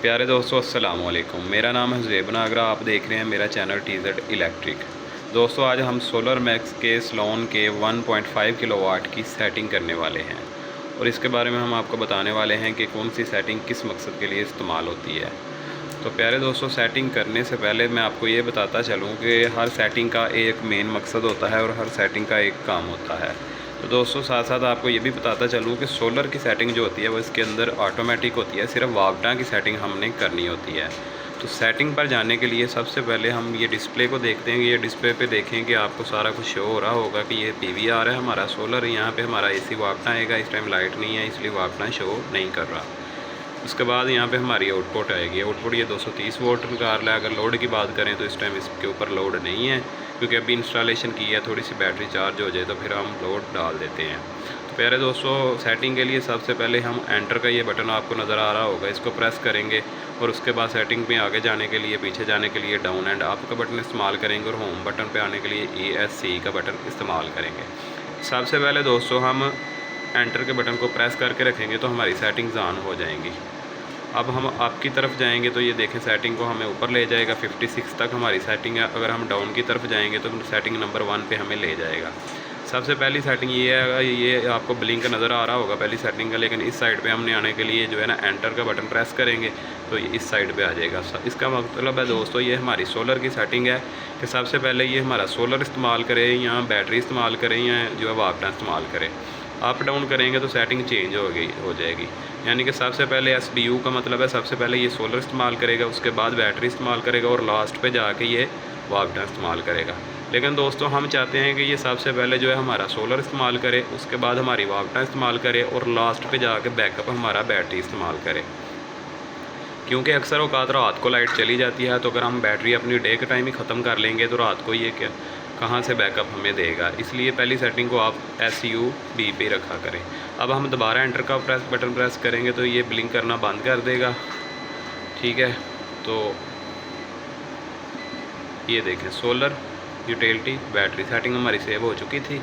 प्यारे दोस्तों अस्सलाम वालेकुम। मेरा नाम है ज़ुएब नागरा। आप देख रहे हैं मेरा चैनल TZ इलेक्ट्रिक। दोस्तों आज हम सोलर मैक्स के स्लोन के 1.5 किलोवाट की सेटिंग करने वाले हैं और इसके बारे में हम आपको बताने वाले हैं कि कौन सी सेटिंग किस मकसद के लिए इस्तेमाल होती है। तो प्यारे दोस्तों, सेटिंग करने से पहले मैं आपको ये बताता चलूँ कि हर सेटिंग का एक मेन मकसद होता है और हर सेटिंग का एक काम होता है। तो दोस्तों साथ साथ आपको ये भी बताता चलूँ कि सोलर की सेटिंग जो होती है वो इसके अंदर ऑटोमेटिक होती है, सिर्फ वापडा की सेटिंग हमने करनी होती है। तो सेटिंग पर जाने के लिए सबसे पहले हम ये डिस्प्ले को देखते हैं। ये डिस्प्ले पे देखें कि आपको सारा कुछ शो हो रहा होगा कि ये PVR है हमारा सोलर, यहाँ पे हमारा AC वापडा आएगा। इस टाइम लाइट नहीं है इसलिए वापडा शो नहीं कर रहा। उसके बाद यहाँ पे हमारी आउटपुट आएगी। आउटपुट ये 230 वोल्ट का है। अगर लोड की बात करें तो इस टाइम इसके ऊपर लोड नहीं है क्योंकि अभी इंस्टॉलेशन की है। थोड़ी सी बैटरी चार्ज हो जाए तो फिर हम लोड डाल देते हैं। तो प्यारे दोस्तों, सेटिंग के लिए सबसे पहले हम एंटर का ये बटन आपको नज़र आ रहा होगा, इसको प्रेस करेंगे और उसके बाद सेटिंग में आगे जाने के लिए, पीछे जाने के लिए डाउन एंड अप का बटन इस्तेमाल करेंगे और होम बटन पे आने के लिए ESC का बटन इस्तेमाल करेंगे। सबसे पहले दोस्तों हम एंटर के बटन को प्रेस करके रखेंगे तो हमारी सेटिंग्स ऑन हो जाएंगी। अब हम आपकी तरफ जाएंगे तो ये देखें सेटिंग को हमें ऊपर ले जाएगा, 56 तक हमारी सेटिंग है। अगर हम डाउन की तरफ जाएंगे तो सेटिंग नंबर 1 पे हमें ले जाएगा। सबसे पहली सेटिंग ये है, ये आपको ब्लिंक नज़र आ रहा होगा पहली सेटिंग का, लेकिन इस साइड पे हमने आने के लिए जो है ना एंटर का बटन प्रेस करेंगे तो ये इस साइड पे आ जाएगा। इसका मतलब है दोस्तों ये हमारी सोलर की सेटिंग है कि सबसे पहले ये हमारा सोलर इस्तेमाल करें या बैटरी इस्तेमाल करें या जो है वापडा इस्तेमाल करें। अप डाउन करेंगे तो सेटिंग चेंज हो जाएगी। यानी कि सबसे पहले SBU का मतलब है सबसे पहले ये सोलर इस्तेमाल करेगा, उसके बाद बैटरी इस्तेमाल करेगा और लास्ट पे जाके ये वापडा इस्तेमाल करेगा। लेकिन दोस्तों हम चाहते हैं कि ये सबसे पहले जो है हमारा सोलर इस्तेमाल करे, उसके बाद हमारी वापडा इस्तेमाल करे और लास्ट पे जाके बैकअप हमारा बैटरी इस्तेमाल करे। क्योंकि अक्सर औकात रात को लाइट चली जाती है, तो अगर हम बैटरी अपनी डे के टाइम ही ख़त्म कर लेंगे तो रात को ये क्या कहाँ से बैकअप हमें देगा। इसलिए पहली सेटिंग को आप SUB पे रखा करें। अब हम दोबारा एंटर का बटन प्रेस करेंगे तो ये ब्लिंक करना बंद कर देगा। ठीक है, तो ये देखें सोलर, यूटिलिटी, बैटरी सेटिंग हमारी सेव हो चुकी थी।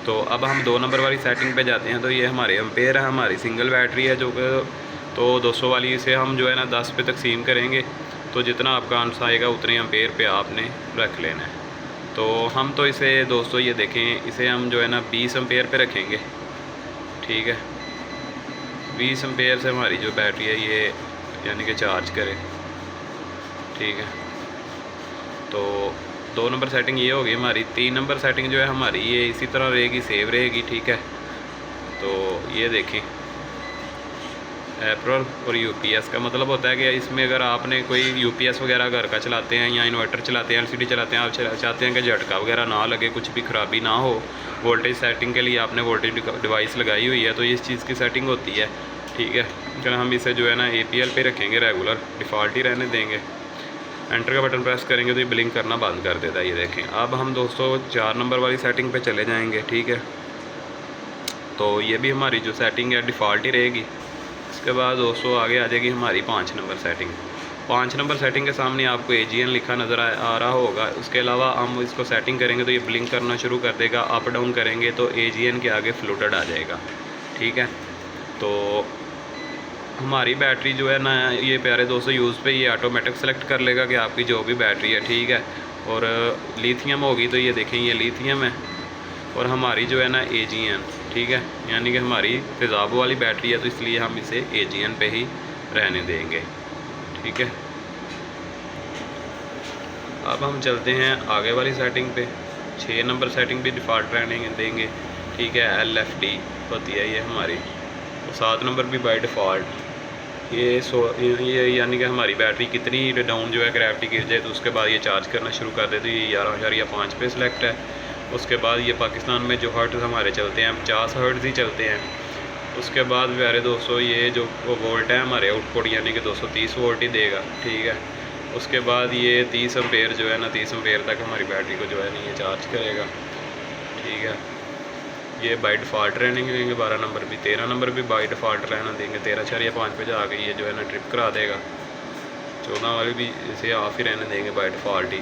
तो अब हम 2 नंबर वाली सेटिंग पे जाते हैं। तो ये हमारे एम्पेयर है, हमारी सिंगल बैटरी है जो कि तो 200 वाली से हम जो है ना 10 पे तकसीम करेंगे। तो जितना आपका आंसर आएगा उतने एम्पेयर पे आपने रख लेना है। तो हम तो इसे दोस्तों ये देखें, इसे हम जो है ना 20 एम्पेयर पे रखेंगे। ठीक है, 20 एम्पेयर से हमारी जो बैटरी है ये यानी कि चार्ज करे। ठीक है, तो 2 नंबर सेटिंग ये होगी हमारी। 3 नंबर सेटिंग जो है हमारी ये इसी तरह रहेगी, सेव रहेगी। ठीक है, तो ये देखें एप्रल और UPS का मतलब होता है कि इसमें अगर आपने कोई UPS वगैरह घर का चलाते हैं या इन्वर्टर चलाते हैं, LCD चलाते हैं, आप चाहते हैं कि झटका वगैरह ना लगे, कुछ भी ख़राबी ना हो, वोल्टेज सेटिंग के लिए आपने वोल्टेज डिवाइस लगाई हुई है तो इस चीज़ की सेटिंग होती है। ठीक है, लेकिन हम इसे जो है ना APL पे रखेंगे, रेगुलर डिफ़ॉल्ट ही रहने देंगे। एंटर का बटन प्रेस करेंगे तो ये ब्लिंक करना बंद कर देता है। ये देखें। अब हम दोस्तों 4 नंबर वाली सेटिंग पे चले जाएंगे। ठीक है, तो ये भी हमारी जो सेटिंग है डिफ़ॉल्ट ही रहेगी। इसके बाद दोस्तों आगे आ जाएगी हमारी 5 नंबर सेटिंग। 5 नंबर सेटिंग के सामने आपको AGN लिखा नज़र आ रहा होगा। उसके अलावा हम इसको सेटिंग करेंगे तो ये ब्लिंक करना शुरू कर देगा। अप डाउन करेंगे तो AGN के आगे फ्लूटेड आ जाएगा। ठीक है, तो हमारी बैटरी जो है ना ये प्यारे दोस्तों यूज़ पे ये ऑटोमेटिक सेलेक्ट कर लेगा कि आपकी जो भी बैटरी है। ठीक है, और लिथियम होगी तो ये देखें ये लिथियम है और हमारी जो है ना AGN। ठीक है, यानी कि हमारी तेज़ाब वाली बैटरी है तो इसलिए हम इसे AGN पे ही रहने देंगे। ठीक है, अब हम चलते हैं आगे वाली सेटिंग पे। 6 नंबर सेटिंग भी डिफ़ॉल्ट रहने देंगे। ठीक है, LFD होती है ये हमारी। तो 7 नंबर भी बाय डिफ़ॉल्ट ये यानी कि हमारी बैटरी कितनी डाउन जो है ग्रेविटी गिर जाए तो उसके बाद ये चार्ज करना शुरू कर दे। तो ये 11.5 पे सिलेक्ट है। उसके बाद ये पाकिस्तान में जो हर्ट्ज़ हमारे चलते हैं 50 हर्ट्ज़ ही चलते हैं। उसके बाद प्यारे दोस्तों ये जो वोल्ट है हमारे आउटपुट यानी कि 230 वोल्ट ही देगा। ठीक है, उसके बाद ये 30 एम्पेयर जो है ना 30 एम्पेयर तक हमारी बैटरी को जो है ना ये चार्ज करेगा। ठीक है, ये बाय डिफ़ॉल्ट रहने देंगे। 12 नंबर भी, 13 नंबर भी बाय डिफ़ॉल्ट रहना देंगे। 13.5 पे जाके ये जो है ना ट्रिप करा देगा। 14 वाले भी इसे ऑफ ही रहने देंगे बाय डिफ़ॉल्ट ही।